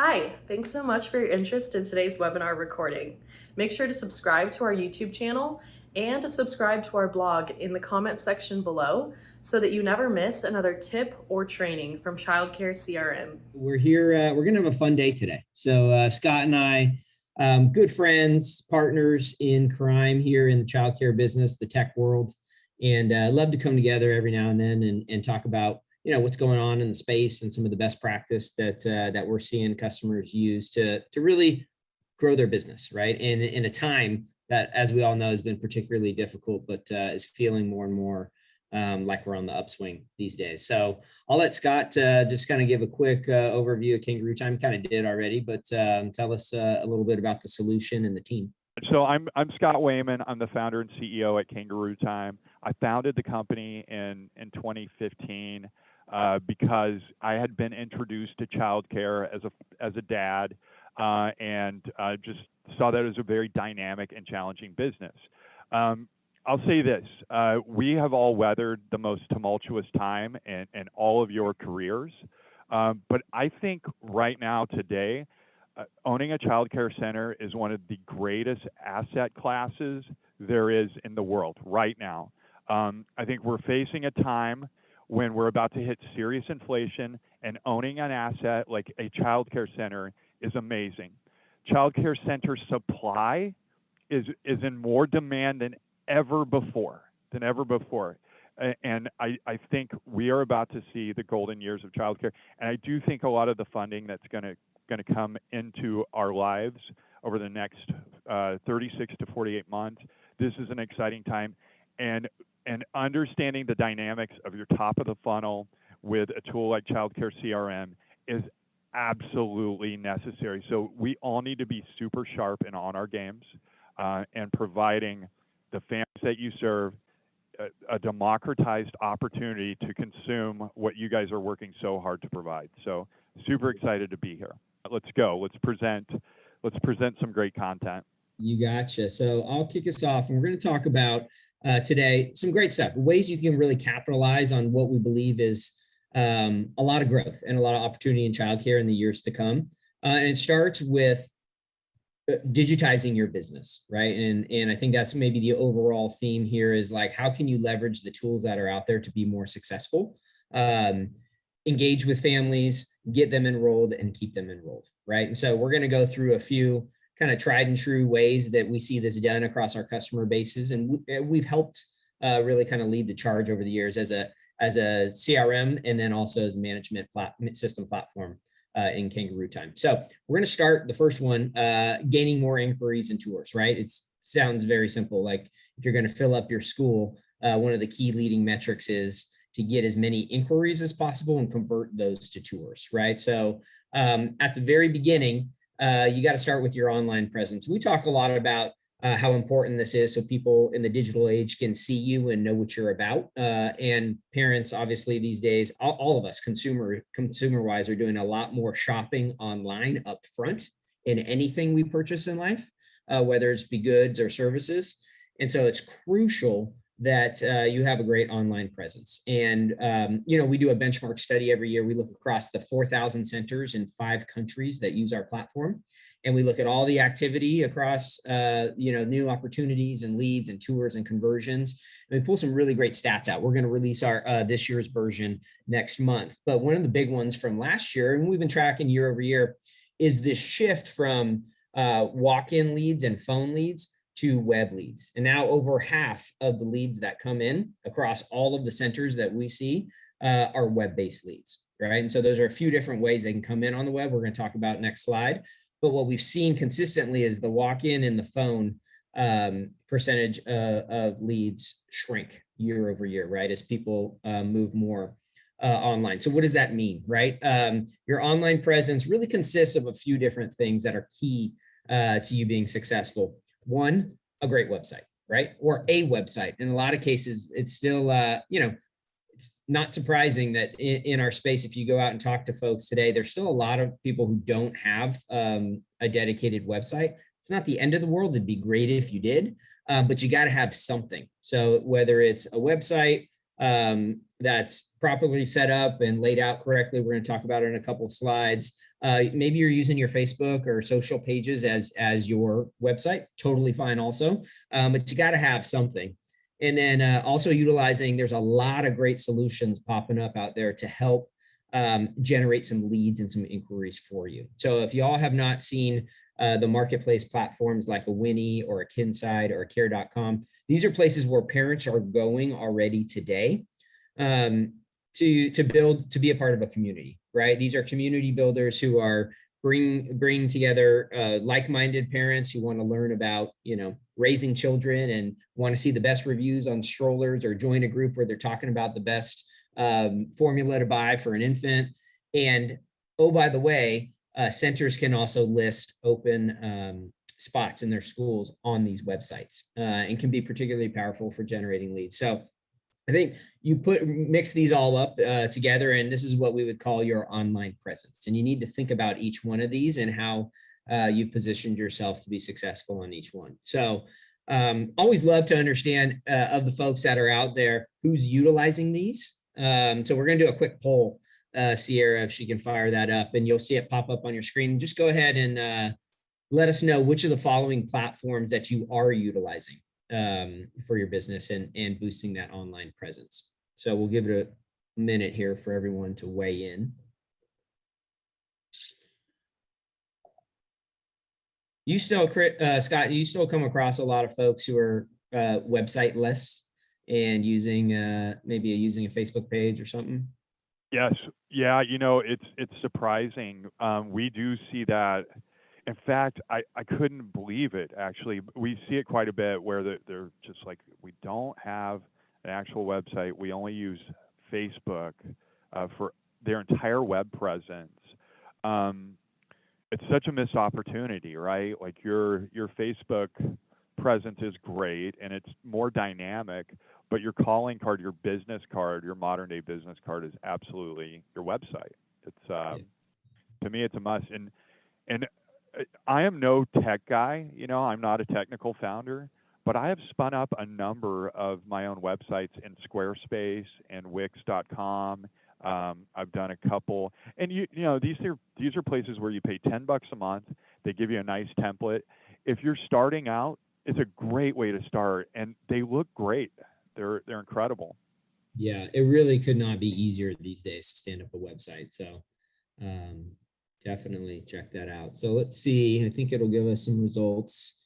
Hi, thanks so much for your interest in today's webinar recording. Make sure to subscribe to our YouTube channel and to subscribe to our blog in the comment section below so that you never miss another tip or training from Childcare CRM. We're here, we're going to have a fun day today. So Scott and I, good friends, partners in crime here in the childcare business, the tech world, and love to come together every now and then and talk about, what's going on in the space and some of the best practice that we're seeing customers use to really grow their business, right? And in a time that, as we all know, has been particularly difficult, but is feeling more and more like we're on the upswing these days. So I'll let Scott just kind of give a quick overview of Kangaroo Time. Kind of did already, but tell us a little bit about the solution and the team. So I'm Scott Wayman. I'm the founder and CEO at Kangaroo Time. I founded the company in 2015 because I had been introduced to childcare as a dad, and just saw that as a very dynamic and challenging business. I'll say this, we have all weathered the most tumultuous time in all of your careers, but I think right now, today, owning a child care center is one of the greatest asset classes there is in the world right now. I think we're facing a time when we're about to hit serious inflation, and owning an asset like a child care center is amazing. Child care center supply is in more demand than ever before. And I think we are about to see the golden years of childcare. And I do think a lot of the funding that's going to come into our lives over the next 36 to 48 months, this is an exciting time. And understanding the dynamics of your top of the funnel with a tool like Childcare CRM is absolutely necessary. So we all need to be super sharp and on our games, and providing the families that you serve a democratized opportunity to consume what you guys are working so hard to provide. So super excited to be here. Let's go. Let's present some great content. You gotcha. So I'll kick us off, and we're going to talk about today some great stuff, ways you can really capitalize on what we believe is a lot of growth and a lot of opportunity in childcare in the years to come. And it starts with digitizing your business, right? And I think that's maybe the overall theme here is like, how can you leverage the tools that are out there to be more successful? Engage with families, get them enrolled, and keep them enrolled, right? And so we're going to go through a few kind of tried and true ways that we see this done across our customer bases, and we've helped really kind of lead the charge over the years as a CRM, and then also as a management system platform in Kangaroo Time. So we're going to start the first one, gaining more inquiries and tours, right? It sounds very simple. Like if you're going to fill up your school, one of the key leading metrics is to get as many inquiries as possible and convert those to tours, right? So at the very beginning, you got to start with your online presence. We talk a lot about how important this is so people in the digital age can see you and know what you're about. And parents, obviously these days, all of us consumer-wise are doing a lot more shopping online up front in anything we purchase in life, whether it's be goods or services. And so it's crucial that you have a great online presence. And, we do a benchmark study every year. We look across the 4,000 centers in 5 countries that use our platform. And we look at all the activity across, new opportunities and leads and tours and conversions. And we pull some really great stats out. We're going to release our this year's version next month. But one of the big ones from last year, and we've been tracking year over year, is this shift from walk-in leads and phone leads to web leads. And now over half of the leads that come in across all of the centers that we see are web-based leads, right? And so those are a few different ways they can come in on the web. We're going to talk about next slide. But what we've seen consistently is the walk-in and the phone percentage of leads shrink year over year, right? As people move more online. So what does that mean, right? Your online presence really consists of a few different things that are key to you being successful. One, a great website, right? Or a website. In a lot of cases, it's still, it's not surprising that in our space, if you go out and talk to folks today, there's still a lot of people who don't have a dedicated website. It's not the end of the world. It'd be great if you did, but you got to have something. So whether it's a website that's properly set up and laid out correctly, we're going to talk about it in a couple of slides, Maybe you're using your Facebook or social pages as your website, totally fine also, but you got to have something. And then also utilizing, there's a lot of great solutions popping up out there to help generate some leads and some inquiries for you. So if y'all have not seen the marketplace platforms like a Winnie or a Kinside or a care.com, these are places where parents are going already today to build, to be a part of a community, right? These are community builders who are bring together like-minded parents who want to learn about, raising children and want to see the best reviews on strollers, or join a group where they're talking about the best formula to buy for an infant. And oh, by the way, centers can also list open spots in their schools on these websites, and can be particularly powerful for generating leads. So I think you mix these all up together, and this is what we would call your online presence. And you need to think about each one of these and how you've positioned yourself to be successful on each one. So always love to understand of the folks that are out there, who's utilizing these. So we're going to do a quick poll, Sierra, if she can fire that up, and you'll see it pop up on your screen. Just go ahead and let us know which of the following platforms that you are utilizing for your business and boosting that online presence. So we'll give it a minute here for everyone to weigh in. You still, Scott, you still come across a lot of folks who are website-less and using maybe using a Facebook page or something? Yes. Yeah. It's surprising. We do see that. In fact, I couldn't believe it, actually. We see it quite a bit where they're just like, we don't have an actual website. We only use Facebook for their entire web presence. It's such a missed opportunity, right? Like your Facebook presence is great and it's more dynamic, but your calling card, your business card, your modern day business card is absolutely your website. It's to me, it's a must. And I am no tech guy, I'm not a technical founder, but I have spun up a number of my own websites in Squarespace and Wix.com. I've done a couple, and these are places where you pay $10 a month. They give you a nice template. If you're starting out, it's a great way to start, and they look great. They're incredible. Yeah, it really could not be easier these days to stand up a website. So definitely check that out. So let's see. I think it'll give us some results.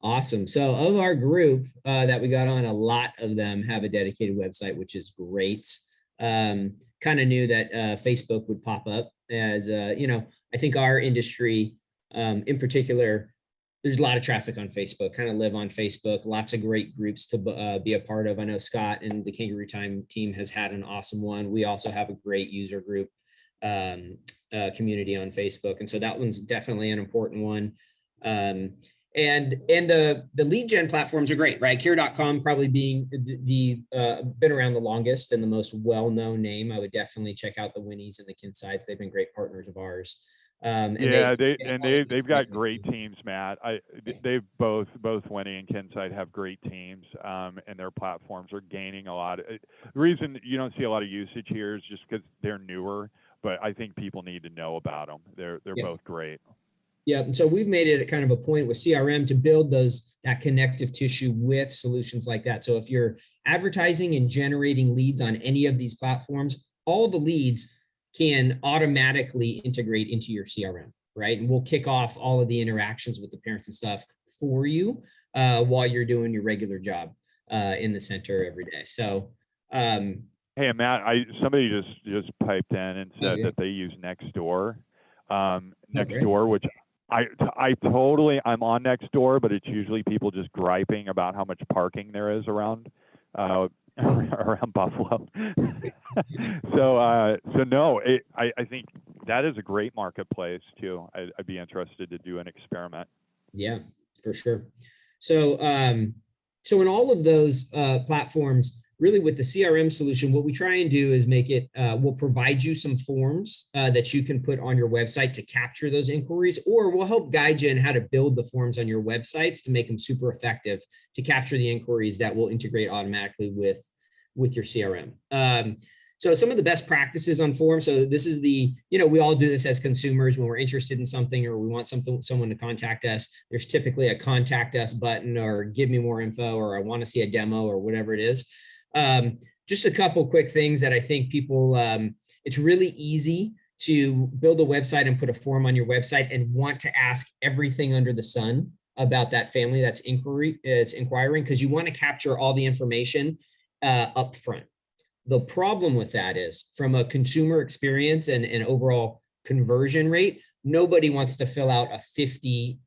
Awesome. So of our group that we got on, a lot of them have a dedicated website, which is great. Kind of knew that Facebook would pop up as, I think our industry in particular, there's a lot of traffic on Facebook, kind of live on Facebook, lots of great groups to be a part of. I know Scott and the Kangaroo Time team has had an awesome one. We also have a great user group community on Facebook. And so that one's definitely an important one. And the lead gen platforms are great, right? Care.com probably being the been around the longest and the most well-known name. I would definitely check out the Winnies and the Kinsides. They've been great partners of ours. They've got great teams, Matt. They've both Winnie and Kinside have great teams, and their platforms are gaining a lot. The reason you don't see a lot of usage here is just because they're newer, but I think people need to know about them. They're both great. Yeah, and so we've made it a kind of a point with CRM to build that connective tissue with solutions like that. So if you're advertising and generating leads on any of these platforms, all the leads can automatically integrate into your CRM, right? And we'll kick off all of the interactions with the parents and stuff for you while you're doing your regular job in the center every day. So, hey, Matt, somebody just piped in and said that they use Nextdoor. Nextdoor, which I'm on Nextdoor, but it's usually people just griping about how much parking there is around Buffalo. so no, I think that is a great marketplace too. I'd be interested to do an experiment. Yeah, for sure. So in all of those platforms, really with the CRM solution, what we try and do is make it, we'll provide you some forms that you can put on your website to capture those inquiries, or we'll help guide you in how to build the forms on your websites to make them super effective to capture the inquiries that will integrate automatically with your CRM. So some of the best practices on forms. So this is the, we all do this as consumers when we're interested in something or we want someone to contact us. There's typically a contact us button or give me more info or I want to see a demo or whatever it is. Just a couple quick things that I think people, it's really easy to build a website and put a form on your website and want to ask everything under the sun about that family that's inquiring, because you want to capture all the information up front. The problem with that is from a consumer experience and overall conversion rate, nobody wants to fill out a 50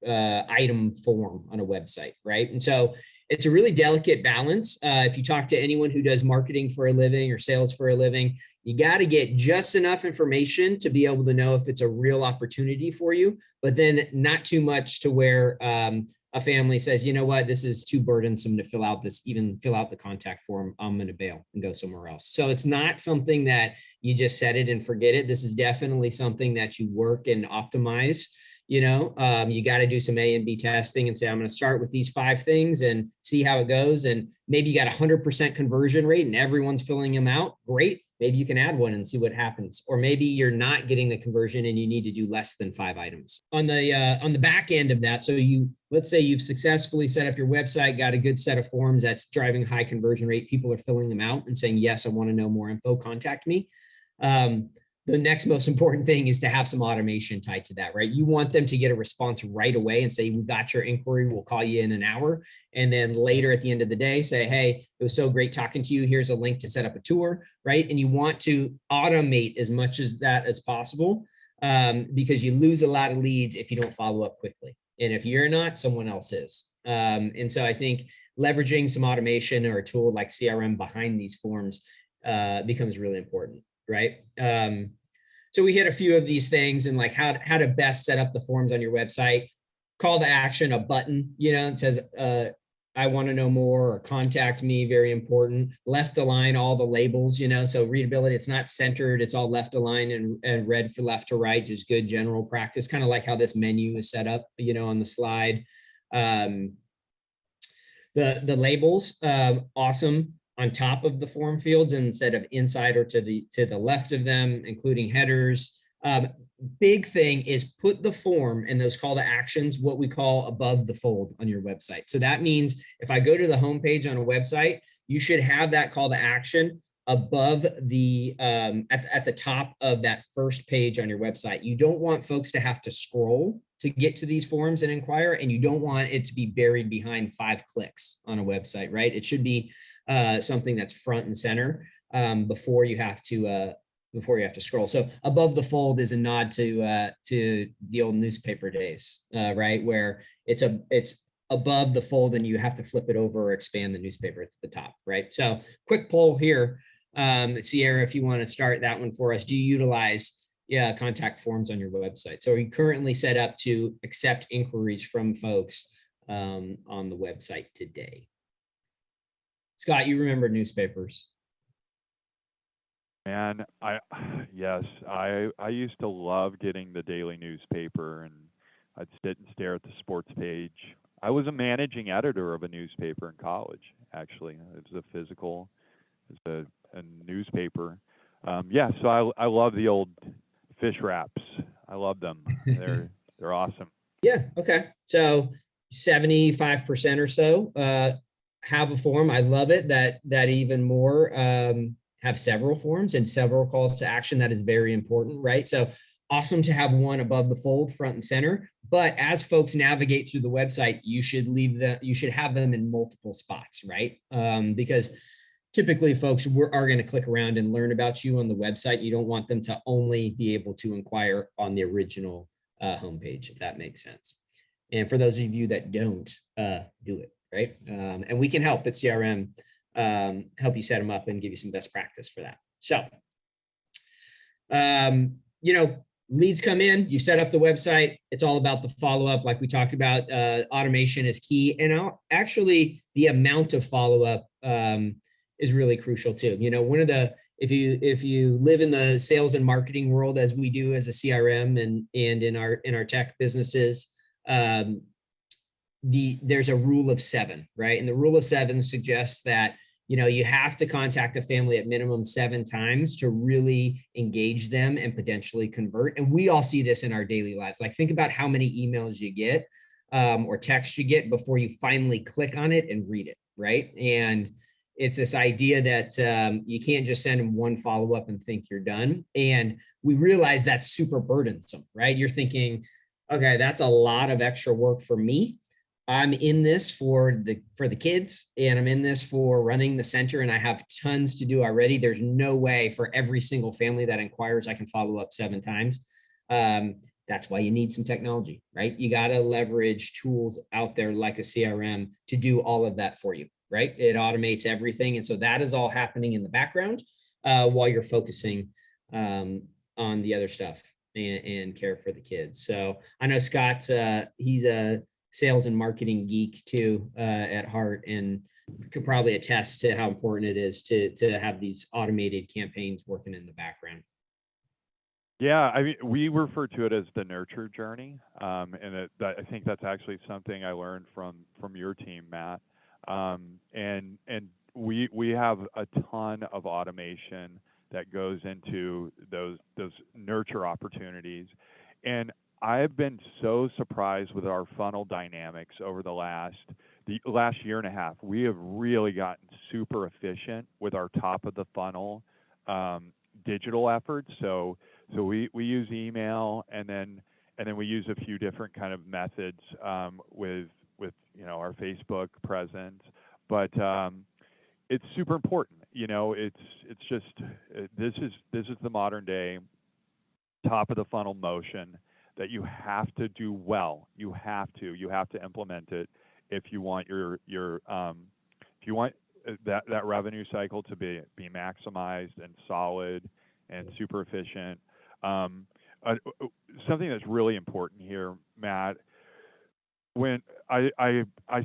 item form on a website, right? And so it's a really delicate balance. If you talk to anyone who does marketing for a living or sales for a living, you got to get just enough information to be able to know if it's a real opportunity for you, but then not too much to where a family says, you know what, this is too burdensome to fill out the contact form. I'm going to bail and go somewhere else. So it's not something that you just set it and forget it. This is definitely something that you work and optimize. You got to do some A and B testing and say, I'm going to start with these 5 things and see how it goes. And maybe you got 100% conversion rate and everyone's filling them out. Great. Maybe you can add one and see what happens. Or maybe you're not getting the conversion and you need to do less than 5 items. On the back end of that, so let's say you've successfully set up your website, got a good set of forms that's driving high conversion rate. People are filling them out and saying, yes, I want to know more info, contact me. The next most important thing is to have some automation tied to that, right? You want them to get a response right away and say, we got your inquiry, we'll call you in an hour. And then later at the end of the day, say, hey, it was so great talking to you. Here's a link to set up a tour, right? And you want to automate as much as that as possible because you lose a lot of leads if you don't follow up quickly. And if you're not, someone else is. And so I think leveraging some automation or a tool like CRM behind these forms becomes really important. Right. So we hit a few of these things and like how to best set up the forms on your website. Call to action, a button, it says, I want to know more or contact me, very important. Left align all the labels, so readability, it's not centered, it's all left align and read for left to right, just good general practice, kind of like how this menu is set up, on the slide. The labels, awesome. On top of the form fields instead of inside or to the left of them, including headers. Big thing is put the form and those call to actions, what we call above the fold on your website. So that means if I go to the homepage on a website, you should have that call to action above the at the top of that first page on your website. You don't want folks to have to scroll to get to these forms and inquire, and you don't want it to be buried behind 5 clicks on a website, right? It should be something that's front and center before you have to scroll. So above the fold is a nod to the old newspaper days, right? Where it's above the fold and you have to flip it over or expand the newspaper at the top, right? So quick poll here, Sierra, if you want to start that one for us. Do you utilize contact forms on your website? So are you currently set up to accept inquiries from folks on the website today? Scott, you remember newspapers? And I used to love getting the daily newspaper, and I'd sit and stare at the sports page. I was a managing editor of a newspaper in college, actually. It was a newspaper. So I love the old fish wraps. I love them. They're awesome. Yeah. Okay. So 75% or so have a form. I love it that even more have several forms and several calls to action. That is very important, right? So awesome to have one above the fold, front and center. But as folks navigate through the website, you should have them in multiple spots, right? Because typically folks are going to click around and learn about you on the website. You don't want them to only be able to inquire on the original homepage, if that makes sense. And for those of you that don't, do it, right? And we can help at CRM, help you set them up and give you some best practice for that. So, leads come in, you set up the website. It's all about the follow-up. Like we talked about, automation is key. And actually the amount of follow-up is really crucial too. If you live in the sales and marketing world, as we do as a CRM and in our tech businesses, there's a rule of 7, right? And the rule of 7 suggests that you have to contact a family at minimum 7 times to really engage them and potentially convert. And we all see this in our daily lives. Like, think about how many emails you get or texts you get before you finally click on it and read it, right? And it's this idea that you can't just send them one follow-up and think you're done. And we realize that's super burdensome, right? You're thinking, okay, that's a lot of extra work for me. I'm in this for the kids, and I'm in this for running the center, and I have tons to do already. There's no way for every single family that inquires I can follow up 7 times. That's why you need some technology, right? You got to leverage tools out there like a CRM to do all of that for you, right? It automates everything. And so that is all happening in the background while you're focusing on the other stuff and care for the kids. So I know Scott, he's a sales and marketing geek too at heart, and could probably attest to how important it is to have these automated campaigns working in the background. Yeah, I mean, we refer to it as the nurture journey, and I think that's actually something I learned from your team, Matt. And we have a ton of automation that goes into those nurture opportunities, and I've been so surprised with our funnel dynamics over the last year and a half. We have really gotten super efficient with our top of the funnel digital efforts. So we use email, and then we use a few different kind of methods with our Facebook presence. But it's super important. It's just this is the modern day top of the funnel motion that you have to do well. You have to implement it if you want that revenue cycle to be maximized and solid and super efficient. Something that's really important here, Matt, when I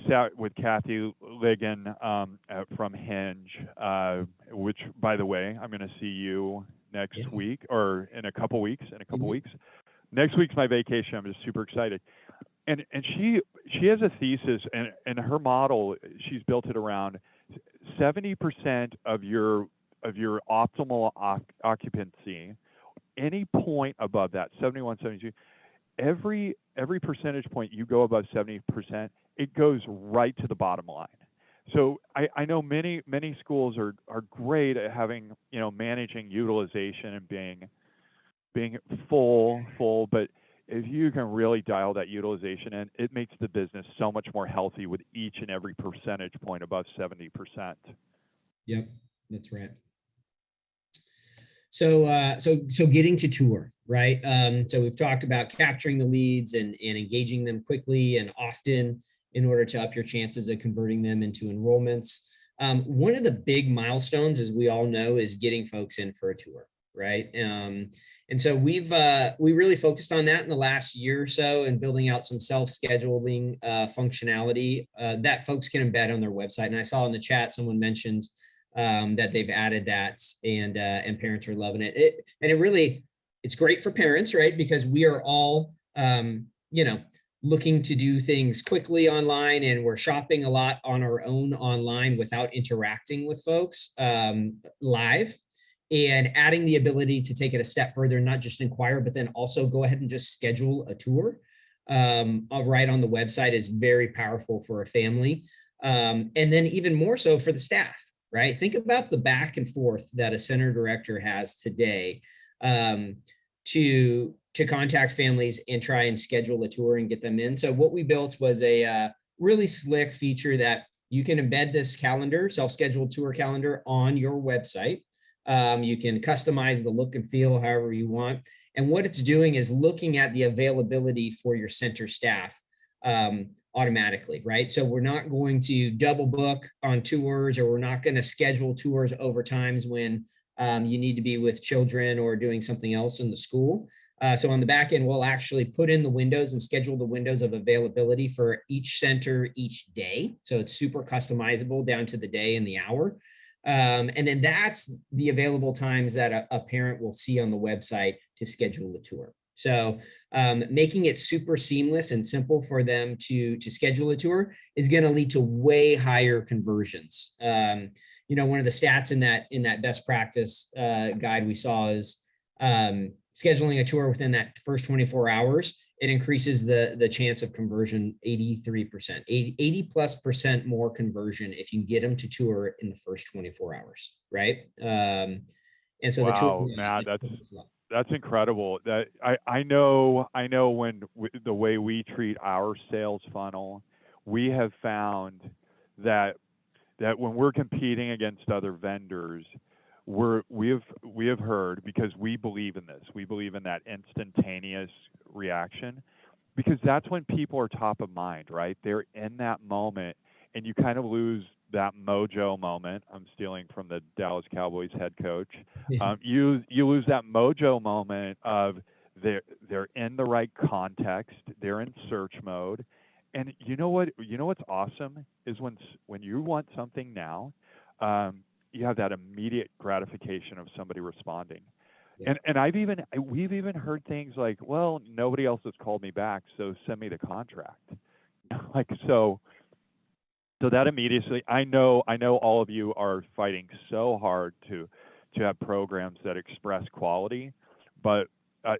sat with Kathy Ligon from Hinge, which, by the way, I'm going to see you next week, or in a couple weeks. Next week's my vacation. I'm just super excited. And she has a thesis, and her model, she's built it around 70% of your optimal occupancy. Any point above that, 71, 72, every percentage point you go above 70%, it goes right to the bottom line. So I know many schools are great at having, managing utilization and being full, but if you can really dial that utilization in, it makes the business so much more healthy with each and every percentage point above 70%. Yep, that's right. So getting to tour, right? So we've talked about capturing the leads and engaging them quickly and often in order to up your chances of converting them into enrollments. One of the big milestones, as we all know, is getting folks in for a tour, right? And so we really focused on that in the last year or so, and building out some self-scheduling functionality that folks can embed on their website. And I saw in the chat someone mentioned that they've added that, and parents are loving it. It's great for parents, right? Because we are all looking to do things quickly online, and we're shopping a lot on our own online without interacting with folks live. And adding the ability to take it a step further, not just inquire, but then also go ahead and just schedule a tour right on the website is very powerful for a family. And then even more so for the staff, right? Think about the back and forth that a center director has today to contact families and try and schedule a tour and get them in. So what we built was a really slick feature that you can embed this calendar, self-scheduled tour calendar, on your website. You can customize the look and feel however you want. And what it's doing is looking at the availability for your center staff automatically, right? So we're not going to double book on tours, or we're not going to schedule tours over times when you need to be with children or doing something else in the school. So on the back end, we'll actually put in the windows and schedule the windows of availability for each center each day. So it's super customizable down to the day and the hour. And then that's the available times that a parent will see on the website to schedule the tour. So making it super seamless and simple for them to schedule a tour is going to lead to way higher conversions. one of the stats in that best practice guide we saw is scheduling a tour within that first 24 hours, it increases the chance of conversion 83%, 80+% more conversion if you get them to tour in the first 24 hours, right? And so Wow, Matt, that's incredible. That I know when the way we treat our sales funnel, we have found that when we're competing against other vendors, we have heard, because we believe in this. We believe in that instantaneous reaction, because that's when people are top of mind, right? They're in that moment, and you kind of lose that mojo moment. I'm stealing from the Dallas Cowboys head coach. Yeah. You lose that mojo moment of they're in the right context, they're in search mode, and you know what's awesome is when you want something now, you have that immediate gratification of somebody responding. Yeah. And we've even heard things like, well, nobody else has called me back, so send me the contract. Like, so that immediately, I know all of you are fighting so hard to have programs that express quality, but I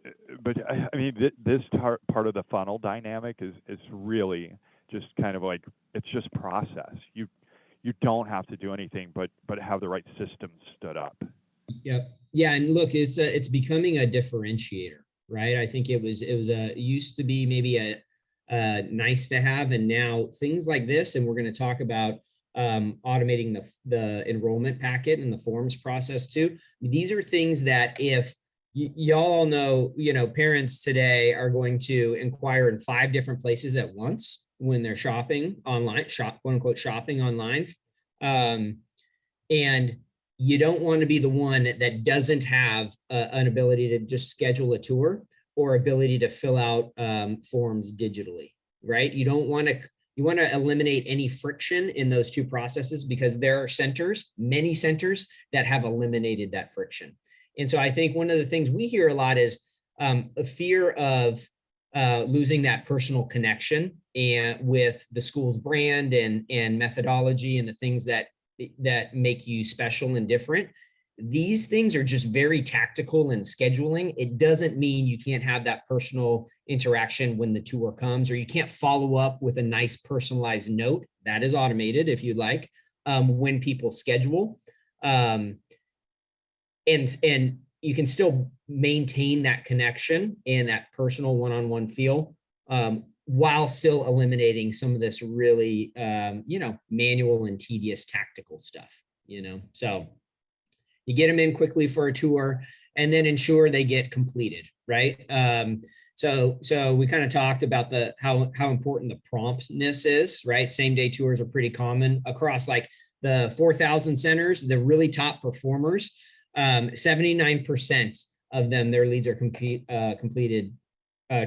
mean, this part of the funnel dynamic is really just kind of like, it's just process. You don't have to do anything but have the right systems stood up. Yep. Yeah, and look, it's becoming a differentiator, right? I think it used to be maybe a nice to have, and now things like this, and we're going to talk about automating the enrollment packet and the forms process too. These are things that if y'all all know, parents today are going to inquire in 5 different places at once when they're shopping online, quote unquote shopping online, and you don't want to be the one that doesn't have an ability to just schedule a tour or ability to fill out forms digitally, right? You want to eliminate any friction in those 2 processes, because there are many centers that have eliminated that friction. And so I think one of the things we hear a lot is a fear of losing that personal connection and with the school's brand and methodology and the things that make you special and different. These things are just very tactical in scheduling. It doesn't mean you can't have that personal interaction when the tour comes, or you can't follow up with a nice personalized note. That is automated if you'd like, when people schedule. And you can still maintain that connection and that personal one-on-one feel, while still eliminating some of this really, manual and tedious tactical stuff, so you get them in quickly for a tour and then ensure they get completed, right? So we kind of talked about how important the promptness is, right? Same day tours are pretty common across like the 4,000 centers, the really top performers. 79% of them, their leads are completed.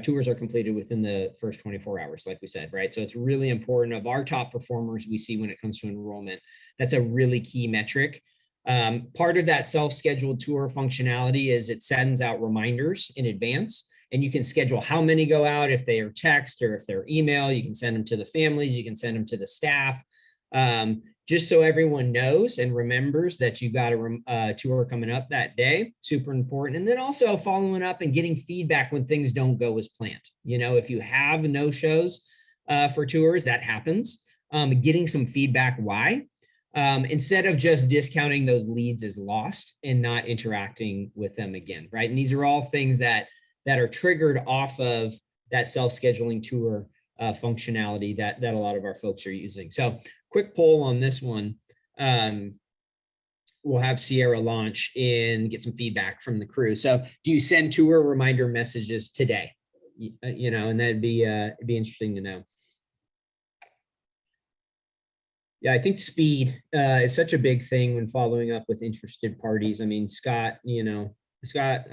Tours are completed within the first 24 hours, like we said, right? So it's really important. Of our top performers we see when it comes to enrollment, that's a really key metric. Part of that self-scheduled tour functionality is it sends out reminders in advance, and you can schedule how many go out, if they are text or if they're email. You can send them to the families, you can send them to the staff, just so everyone knows and remembers that you've got a tour coming up that day. Super important. And then also following up and getting feedback when things don't go as planned. If you have no-shows for tours, that happens. Getting some feedback why, instead of just discounting those leads as lost and not interacting with them again, right? And these are all things that are triggered off of that self-scheduling tour functionality that a lot of our folks are using. So quick poll on this one. We'll have Sierra launch and get some feedback from the crew. So do you send tour reminder messages today? And that'd be it'd be interesting to know. Yeah, I think speed is such a big thing when following up with interested parties. I mean, Scott,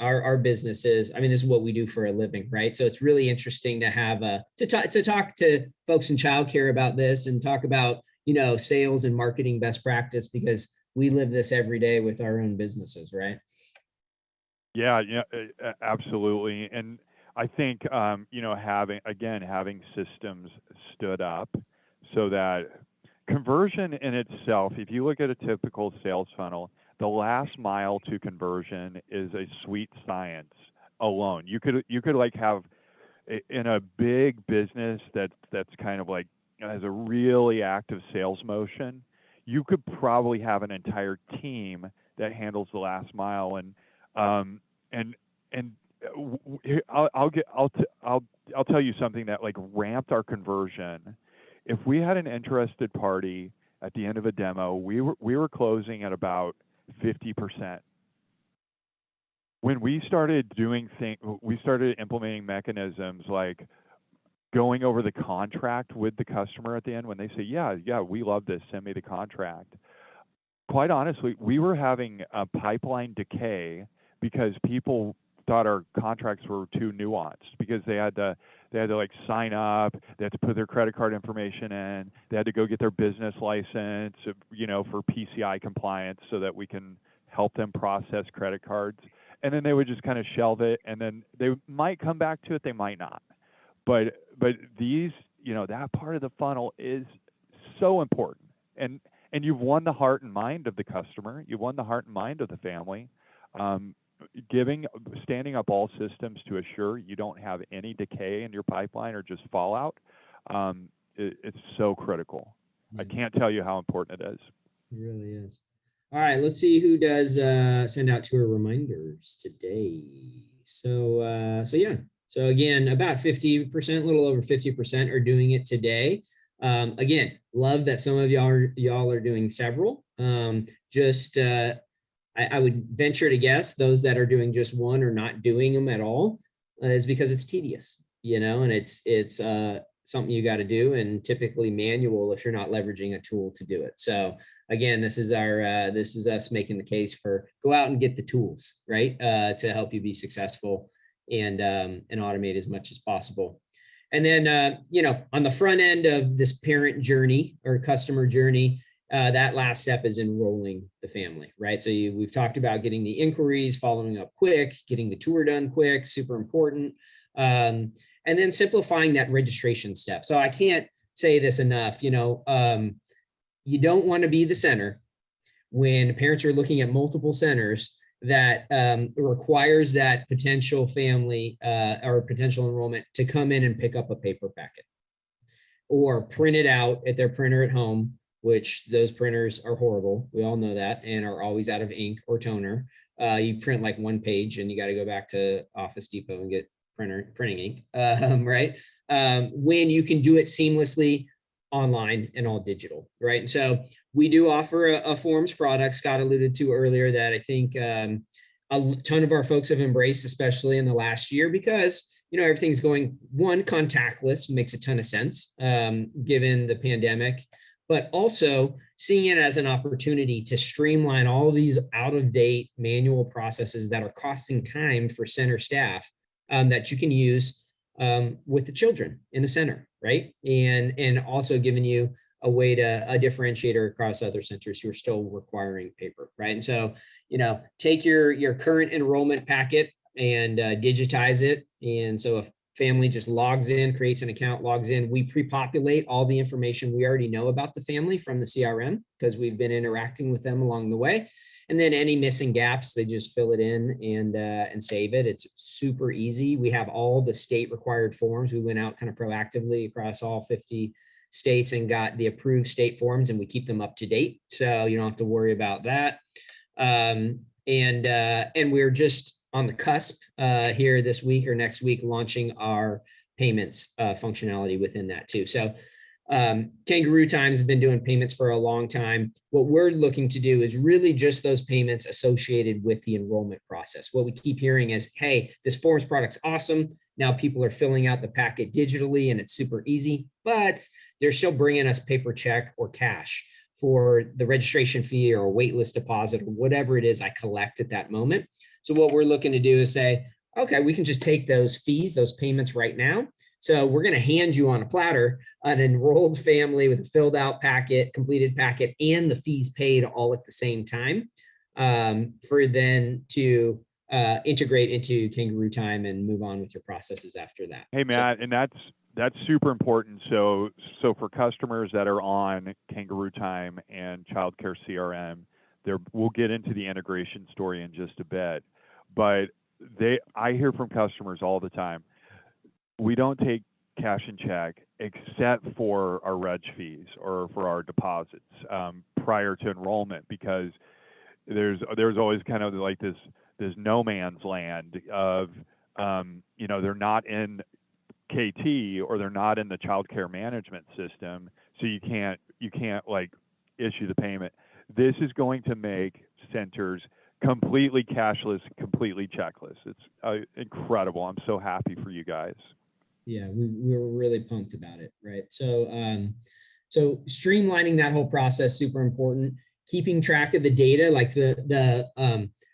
our business is, this is what we do for a living, right? So it's really interesting to have to talk to folks in childcare about this and talk about, sales and marketing best practice, because we live this every day with our own businesses, right? Yeah, absolutely. And I think, having systems stood up so that, conversion in itself, if you look at a typical sales funnel, the last mile to conversion is a sweet science alone. You could like have in a big business that's kind of like has a really active sales motion, you could probably have an entire team that handles the last mile. I'll tell you something that like ramped our conversion. If we had an interested party at the end of a demo, we were closing at about 50%. When we started we started implementing mechanisms like going over the contract with the customer at the end when they say, yeah, we love this, send me the contract. Quite honestly, we were having a pipeline decay because people thought our contracts were too nuanced, because they had to like sign up, they had to put their credit card information in, they had to go get their business license, for PCI compliance so that we can help them process credit cards. And then they would just kind of shelve it, and then they might come back to it, they might not. But these, that part of the funnel is so important. And you've won the heart and mind of the customer, you've won the heart and mind of the family. Standing up all systems to assure you don't have any decay in your pipeline or just fallout, it's so critical. Yeah. I can't tell you how important it is. It really is. All right, let's see who does send out tour reminders today. So again, about 50%, a little over 50% are doing it today. Again, love that some of y'all are doing several. I would venture to guess those that are doing just one or not doing them at all is because it's tedious, and it's something you got to do, and typically manual if you're not leveraging a tool to do it. So again, this is us making the case for go out and get the tools, right, to help you be successful and automate as much as possible. And then on the front end of this parent journey or customer journey, that last step is enrolling the family, right? So we've talked about getting the inquiries, following up quick, getting the tour done quick, super important. And then simplifying that registration step. So I can't say this enough, you don't want to be the center when parents are looking at multiple centers that requires that potential family or potential enrollment to come in and pick up a paper packet or print it out at their printer at home, which those printers are horrible. We all know that, and are always out of ink or toner. You print like one page and you got to go back to Office Depot and get printing ink, right? When you can do it seamlessly online and all digital, right? And so we do offer a forms product Scott alluded to earlier that I think a ton of our folks have embraced, especially in the last year, because everything's going contactless, makes a ton of sense given the pandemic, but also seeing it as an opportunity to streamline all these out-of-date manual processes that are costing time for center staff that you can use with the children in the center, right? And also giving you a way to a differentiator across other centers who are still requiring paper, right? And so, take your current enrollment packet and digitize it. And so if family just logs in, creates an account, logs in, we pre-populate all the information we already know about the family from the CRM because we've been interacting with them along the way. And then any missing gaps, they just fill it in and save it. It's super easy. We have all the state required forms. We went out kind of proactively across all 50 states and got the approved state forms, and we keep them up to date. So you don't have to worry about that. And we're just on the cusp here this week or next week launching our payments functionality within that too. So Kangaroo Time has been doing payments for a long time. What we're looking to do is really just those payments associated with the enrollment process. What we keep hearing is, hey, this forms product's awesome. Now people are filling out the packet digitally and it's super easy, but they're still bringing us paper check or cash for the registration fee or a waitlist deposit or whatever it is I collect at that moment. So what we're looking to do is say, okay, we can just take those fees, those payments right now. So we're going to hand you on a platter an enrolled family with a filled out packet, completed packet, and the fees paid all at the same time for then to integrate into Kangaroo Time and move on with your processes after that. Hey, Matt, and That's super important. So for customers that are on Kangaroo Time and Childcare CRM, we'll get into the integration story in just a bit. But I hear from customers all the time, we don't take cash and check except for our reg fees or for our deposits prior to enrollment, because there's always kind of like this no man's land of they're not in KT or they're not in the child care management system, so you can't like issue the payment. This is going to make centers completely cashless, completely checkless. It's incredible. I'm so happy for you guys. Yeah, we were really pumped about it, right? So streamlining that whole process, super important. Keeping track of the data, like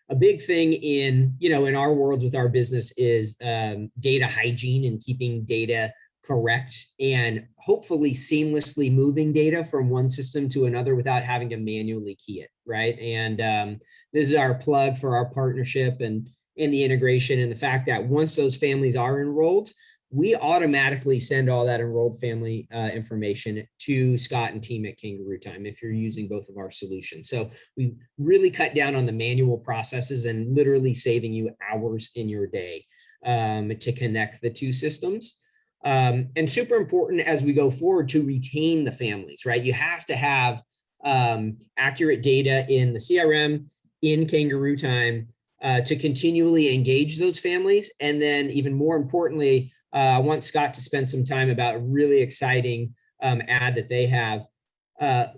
a big thing in our world with our business is data hygiene and keeping data correct and hopefully seamlessly moving data from one system to another without having to manually key it, right? And this is our plug for our partnership and the integration, and the fact that once those families are enrolled, we automatically send all that enrolled family information to Scott and team at Kangaroo Time if you're using both of our solutions. So we really cut down on the manual processes and literally saving you hours in your day to connect the two systems. And super important as we go forward to retain the families, right? You have to have accurate data in the CRM, in Kangaroo Time, to continually engage those families. And then even more importantly, I want Scott to spend some time about a really exciting ad that they have.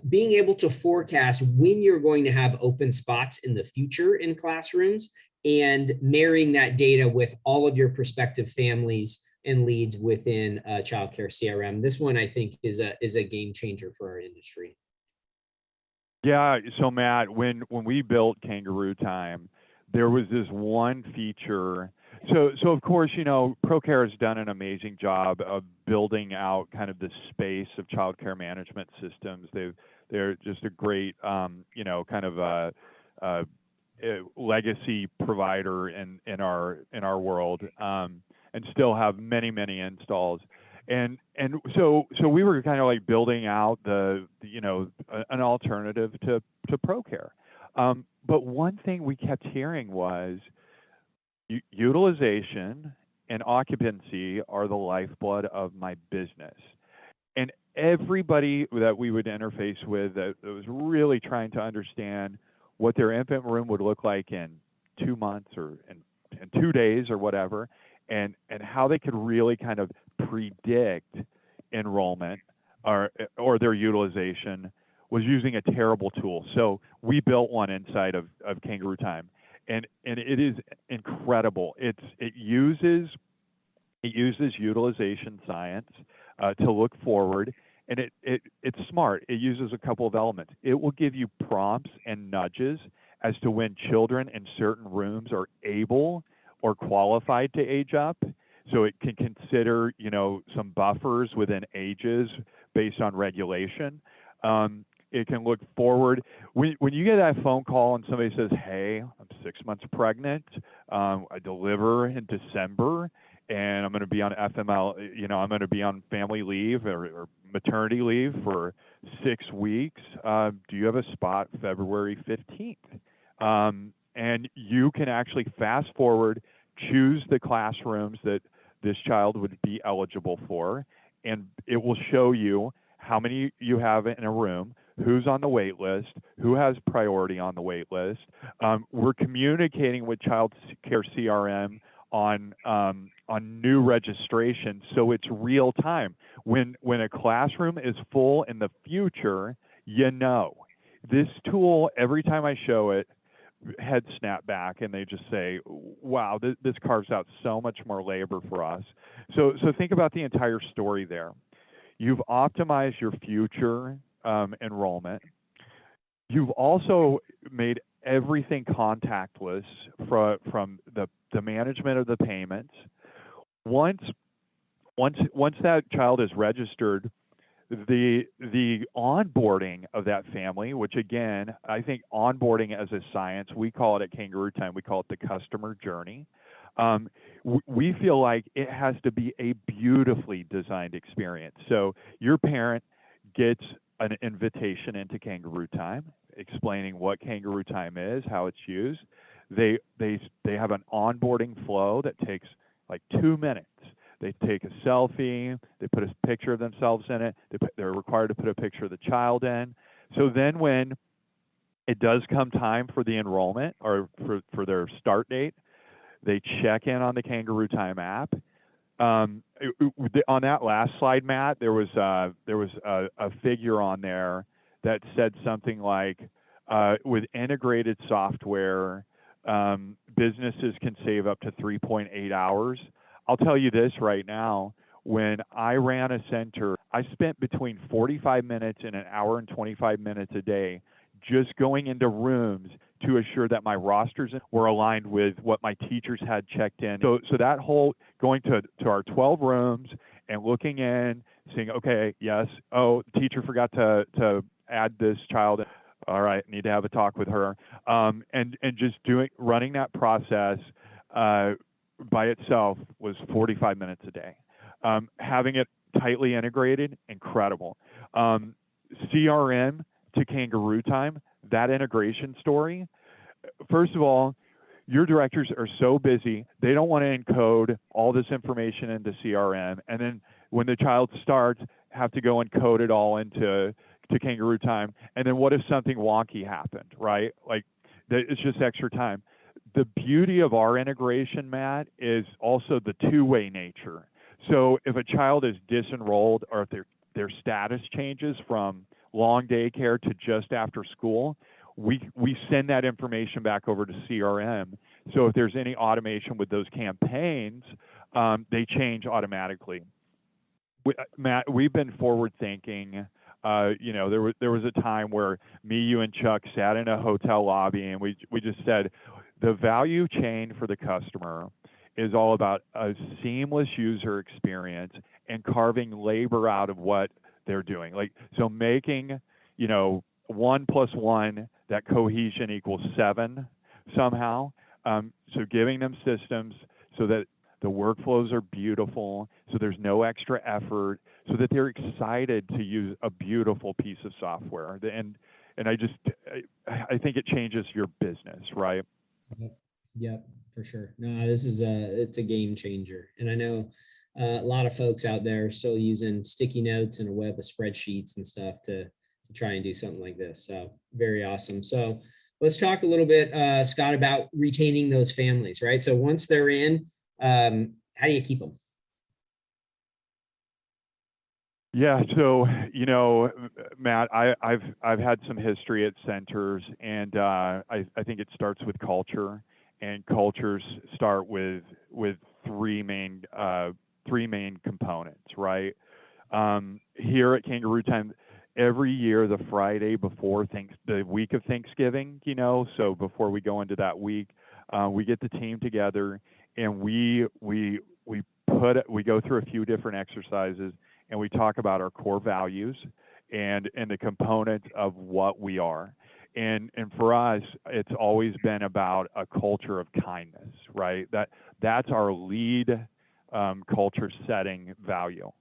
Being able to forecast when you're going to have open spots in the future in classrooms and marrying that data with all of your prospective families and leads within childcare CRM. This one, I think, is a game changer for our industry. Yeah, so Matt, when we built Kangaroo Time, there was this one feature. So of course, ProCare has done an amazing job of building out kind of the space of childcare management systems. They're just a great, kind of a legacy provider in our world, and still have many installs. And so we were kind of like building out an alternative to ProCare. But one thing we kept hearing was utilization and occupancy are the lifeblood of my business. And everybody that we would interface with that was really trying to understand what their infant room would look like in 2 months or in 2 days or whatever, and how they could really kind of predict enrollment or their utilization, was using a terrible tool. So we built one inside of Kangaroo Time, and it is incredible. It uses utilization science to look forward, and it's smart. It uses a couple of elements. It will give you prompts and nudges as to when children in certain rooms are able or qualified to age up. So it can consider, some buffers within ages based on regulation. It can look forward. When you get that phone call and somebody says, "Hey, I'm 6 months pregnant. I deliver in December, and I'm going to be on FML. I'm going to be on family leave or maternity leave for 6 weeks. Do you have a spot February 15th?" And you can actually fast forward, choose the classrooms that this child would be eligible for, and it will show you how many you have in a room, who's on the wait list, who has priority on the wait list. We're communicating with Child Care CRM on new registration, so it's real time. When a classroom is full in the future, this tool, every time I show it, heads snap back and they just say, "Wow, this carves out so much more labor for us." So think about the entire story there. You've optimized your future enrollment. You've also made everything contactless from the management of the payments. Once that child is registered, the onboarding of that family, which again, I think onboarding as a science, we call it at Kangaroo Time, we call it the customer journey. We feel like it has to be a beautifully designed experience. So your parent gets an invitation into Kangaroo Time, explaining what Kangaroo Time is, how it's used. They have an onboarding flow that takes like 2 minutes. They take a selfie, they put a picture of themselves in it, they're required to put a picture of the child in. So then when it does come time for the enrollment or for their start date, they check in on the Kangaroo Time app. On that last slide, Matt, there was a figure on there that said something like, with integrated software, businesses can save up to 3.8 hours. I'll tell you this right now, when I ran a center, I spent between 45 minutes and an hour and 25 minutes a day just going into rooms to assure that my rosters were aligned with what my teachers had checked in. So that whole going to our 12 rooms and looking in, seeing, okay, yes, oh, the teacher forgot to add this child. All right, need to have a talk with her. And just running that process by itself was 45 minutes a day. Having it tightly integrated, incredible. CRM to Kangaroo Time, that integration story. First of all, your directors are so busy, they don't want to encode all this information into CRM, and then when the child starts, have to go and code it all into Kangaroo Time. And then what if something wonky happened, right? Like, it's just extra time. The beauty of our integration, Matt, is also the two-way nature. So if a child is disenrolled or if their status changes from long daycare to just after school, we send that information back over to CRM. So if there's any automation with those campaigns, they change automatically. Matt, we've been forward thinking. There was a time where me, you, and Chuck sat in a hotel lobby, and we just said, the value chain for the customer is all about a seamless user experience and carving labor out of what they're doing. Like, so making, 1 + 1, that cohesion equals 7 somehow. So giving them systems so that the workflows are beautiful, so there's no extra effort, so that they're excited to use a beautiful piece of software. And I think it changes your business, right? Yep, for sure. No, it's a game changer. And I know a lot of folks out there are still using sticky notes and a web of spreadsheets and stuff to try and do something like this. So very awesome. So let's talk a little bit, Scott, about retaining those families, right? So once they're in, how do you keep them? Yeah, so Matt, I've had some history at centers, and I think it starts with culture, and cultures start with three main components, right? Here at Kangaroo Time, every year the Friday before the week of Thanksgiving, so before we go into that week, we get the team together, and we go through a few different exercises, and we talk about our core values and the components of what we are. And for us, it's always been about a culture of kindness, right? That's our lead culture setting value.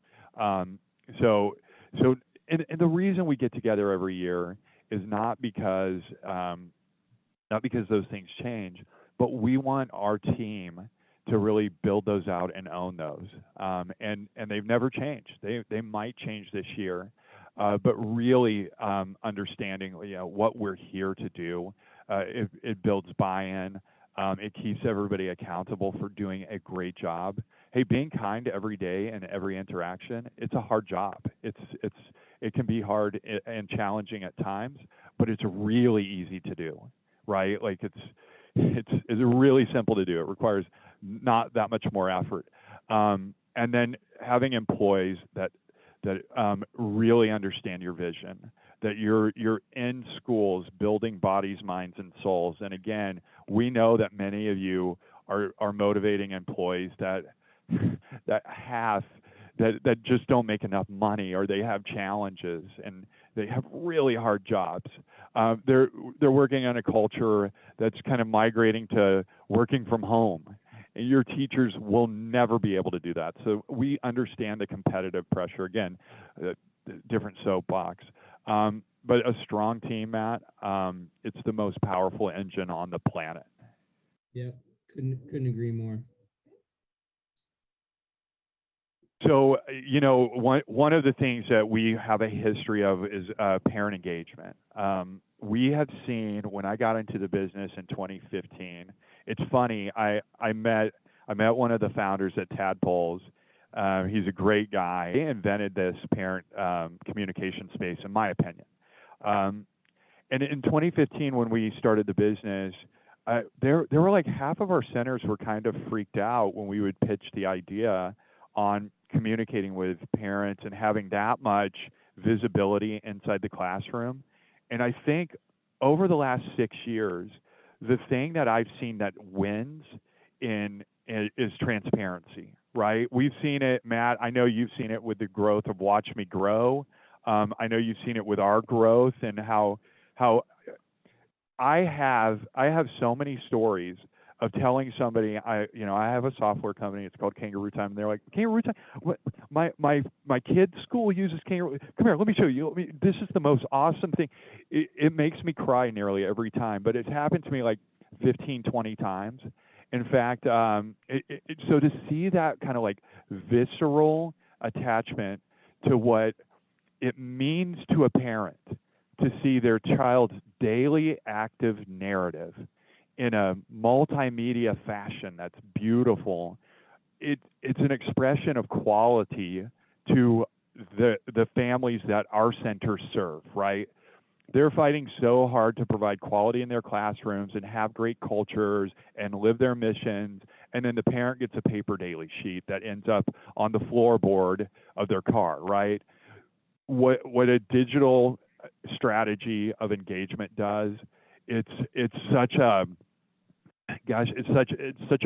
So the reason we get together every year is not because those things change, but we want our team to really build those out and own those. And they've never changed. They might change this year, but really understanding what we're here to do. It builds buy-in. It keeps everybody accountable for doing a great job. Hey, being kind every day and every interaction, it's a hard job. It can be hard and challenging at times, but it's really easy to do, right? Like it's really simple to do. It requires not that much more effort. And then having employees that really understand your vision, that you're in schools building bodies, minds, and souls. And again, we know that many of you are motivating employees that just don't make enough money, or they have challenges and they have really hard jobs. They're working on a culture that's kind of migrating to working from home. and your teachers will never be able to do that. So we understand the competitive pressure. Again, different soapbox. But a strong team, Matt, it's the most powerful engine on the planet. Yeah, couldn't agree more. So, one of the things that we have a history of is parent engagement. We have seen, when I got into the business in 2015, it's funny, I met one of the founders at Tadpoles. He's a great guy. He invented this parent communication space, in my opinion. And in 2015, when we started the business, there were like half of our centers were kind of freaked out when we would pitch the idea on communicating with parents and having that much visibility inside the classroom. And I think over the last 6 years, the thing that I've seen that wins is transparency, right? We've seen it, Matt. I know you've seen it with the growth of Watch Me Grow. I know you've seen it with our growth and how I have so many stories of telling somebody, I have a software company. It's called Kangaroo Time. And they're like, Kangaroo Time? What? My kid's school uses Kangaroo. Come here, let me show you. This is the most awesome thing. It makes me cry nearly every time, but it's happened to me like 15, 20 times. In fact, so to see that kind of like visceral attachment to what it means to a parent to see their child's daily active narrative in a multimedia fashion that's beautiful, it's an expression of quality to the families that our centers serve, right? They're fighting so hard to provide quality in their classrooms and have great cultures and live their missions, and then the parent gets a paper daily sheet that ends up on the floorboard of their car, right? What a digital strategy of engagement does, it's such a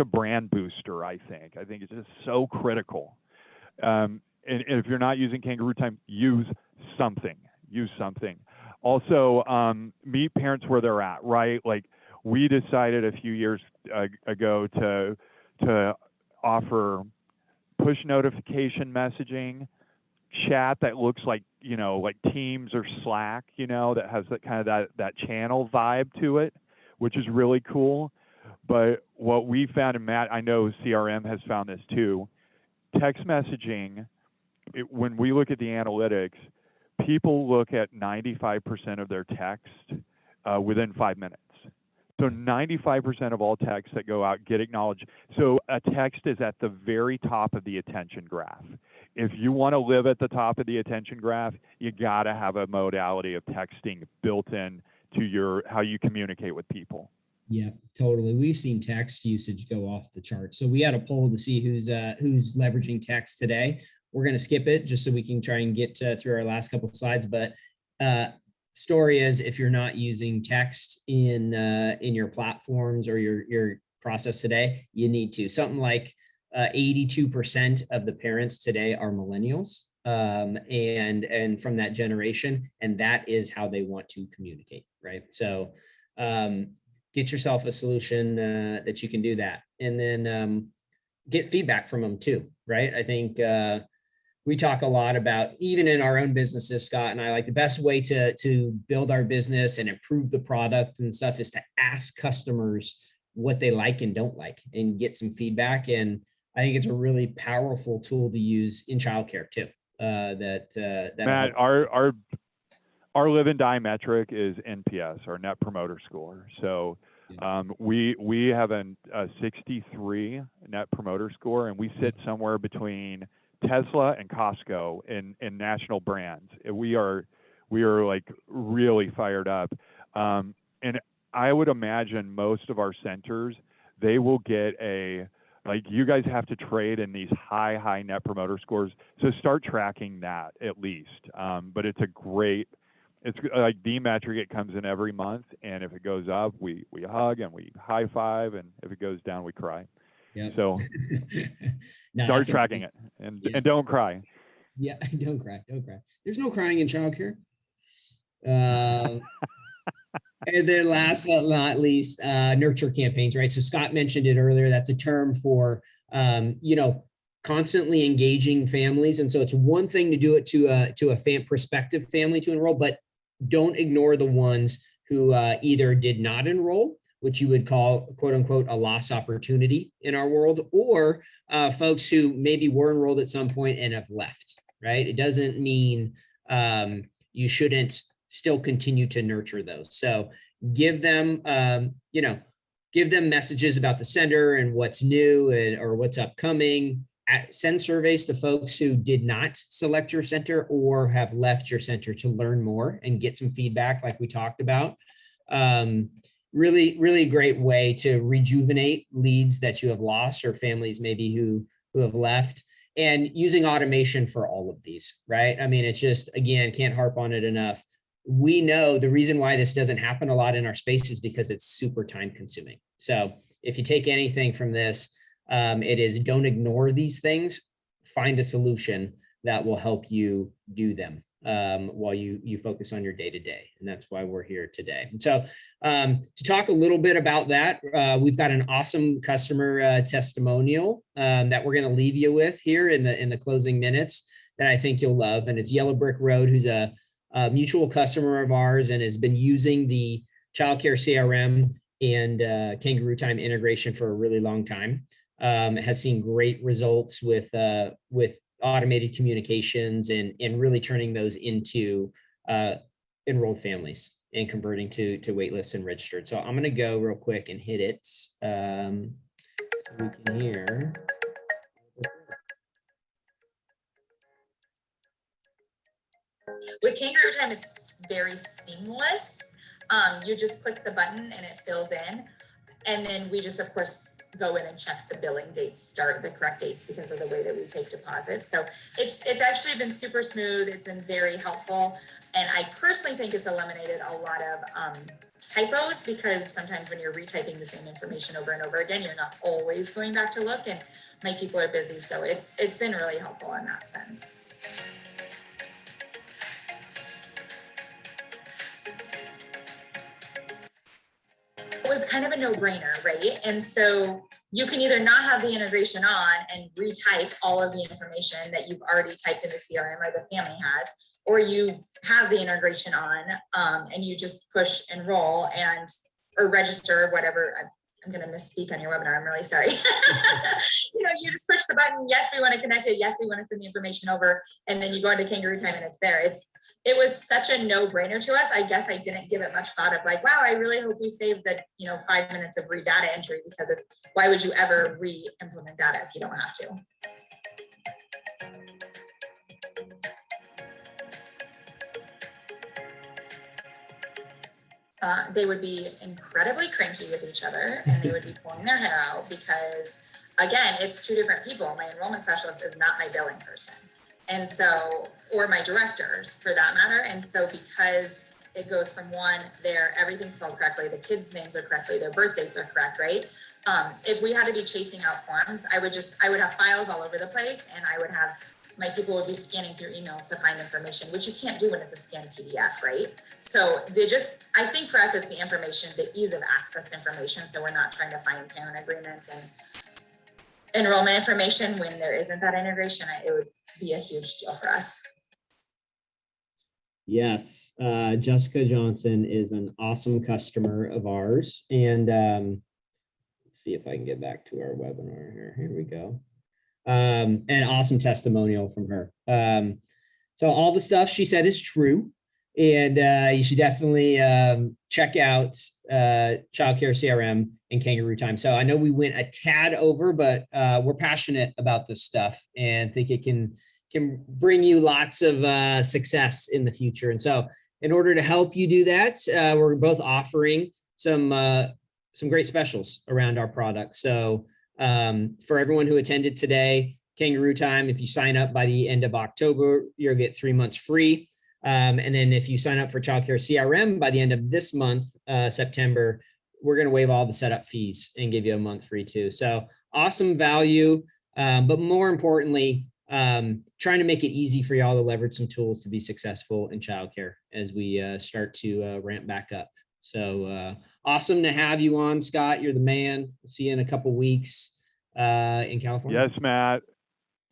brand booster. I think it's just so critical. And if you're not using Kangaroo Time, use something. Also, meet parents where they're at, right? Like, we decided a few years ago to offer push notification messaging, chat that looks like Teams or Slack, that has that kind of that channel vibe to it, which is really cool. But what we found, and Matt, I know CRM has found this too, text messaging, when we look at the analytics, people look at 95% of their text within 5 minutes. So 95% of all texts that go out get acknowledged. So a text is at the very top of the attention graph. If you want to live at the top of the attention graph, you got to have a modality of texting built in to how you communicate with people. Yeah, totally. We've seen text usage go off the charts. So we had a poll to see who's leveraging text today. We're going to skip it just so we can try and get through our last couple of slides. But story is, if you're not using text in your platforms or your process today, you need to. Something like 82% of the parents today are millennials, and from that generation, and that is how they want to communicate, right? So get yourself a solution that you can do that, and then get feedback from them too, right? I think we talk a lot about, even in our own businesses, Scott and I, like, the best way to build our business and improve the product and stuff is to ask customers what they like and don't like and get some feedback. And I think it's a really powerful tool to use in childcare too. Matt, our live and die metric is NPS, our Net Promoter Score. So we have a 63 Net Promoter Score, and we sit somewhere between Tesla and Costco in national brands. We are like really fired up. And I would imagine most of our centers, they will get you guys have to trade in these high Net Promoter Scores. So start tracking that at least. But it's like the metric, it comes in every month. And if it goes up, we hug and we high five. And if it goes down, we cry. Yep. So start tracking it and don't cry. Yeah, don't cry. There's no crying in childcare. And then last but not least, nurture campaigns, right? So Scott mentioned it earlier. That's a term for, constantly engaging families. And so it's one thing to do it to a prospective family to enroll, but don't ignore the ones who either did not enroll, which you would call, quote unquote, a lost opportunity in our world, or folks who maybe were enrolled at some point and have left, right? It doesn't mean you shouldn't still continue to nurture those. So give them, give them messages about the center and what's new or what's upcoming. Send surveys to folks who did not select your center or have left your center to learn more and get some feedback like we talked about. Really, really great way to rejuvenate leads that you have lost or families maybe who have left, and using automation for all of these, right? I mean, it's just, again, can't harp on it enough. We know the reason why this doesn't happen a lot in our space is because it's super time consuming. So if you take anything from this, it is don't ignore these things, find a solution that will help you do them while you focus on your day-to-day. And that's why we're here today. And so to talk a little bit about that, we've got an awesome customer testimonial that we're going to leave you with here in the closing minutes that I think you'll love. And it's Yellow Brick Road, who's a mutual customer of ours and has been using the childcare CRM and Kangaroo Time integration for a really long time. Has seen great results with automated communications and really turning those into enrolled families and converting to waitlists and registered. So I'm going to go real quick and hit it so we can hear. With Kangaroo Time, it's very seamless. You just click the button and it fills in. And then we just, of course, go in and check the billing dates, the correct dates because of the way that we take deposits. So it's actually been super smooth. It's been very helpful. And I personally think it's eliminated a lot of typos, because sometimes when you're retyping the same information over and over again, you're not always going back to look, and my people are busy. So it's been really helpful in that sense. It was kind of a no-brainer, right? And so you can either not have the integration on and retype all of the information that you've already typed in the CRM or the family has, or you have the integration on and you just push enroll or register, whatever. I'm going to misspeak on your webinar. I'm really sorry. You just push the button. Yes, we want to connect it. Yes, we want to send the information over. And then you go into Kangaroo Time and it's there. It was such a no-brainer to us. I guess I didn't give it much thought of like, wow, I really hope we saved the 5 minutes of data entry, because why would you ever re-implement data if you don't have to? They would be incredibly cranky with each other, and they would be pulling their hair out because, again, it's two different people. My enrollment specialist is not my billing person. And so, or my directors for that matter. And so because it goes from one, everything's spelled correctly, the kids' names are correctly, their birth dates are correct, right? If we had to be chasing out forms, I would have files all over the place, and my people would be scanning through emails to find information, which you can't do when it's a scanned PDF, right? So I think for us, it's the information, the ease of access to information. So we're not trying to find parent agreements and enrollment information when there isn't that integration. It would be a huge deal for us. Yes, Jessica Johnson is an awesome customer of ours. And let's see if I can get back to our webinar here. Here we go. An awesome testimonial from her. So all the stuff she said is true. And you should definitely check out childcare CRM and Kangaroo Time. So I know we went a tad over, but we're passionate about this stuff and think it can bring you lots of success in the future. And so in order to help you do that, we're both offering some great specials around our product. So for everyone who attended today, Kangaroo Time, if you sign up by the end of October, you'll get 3 months free. And then if you sign up for childcare CRM by the end of this month, September, we're going to waive all the setup fees and give you a month free too. So awesome value, but more importantly, trying to make it easy for y'all to leverage some tools to be successful in childcare as we start to ramp back up. So awesome to have you on, Scott. You're the man. See you in a couple weeks in California. Yes, Matt.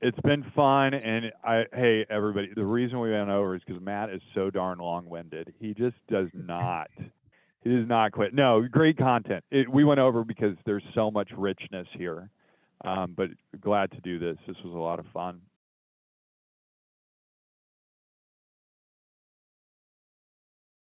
It's been fun, and hey, everybody, the reason we went over is because Matt is so darn long-winded. He just does not quit. No, great content. We went over because there's so much richness here, but glad to do this. This was a lot of fun.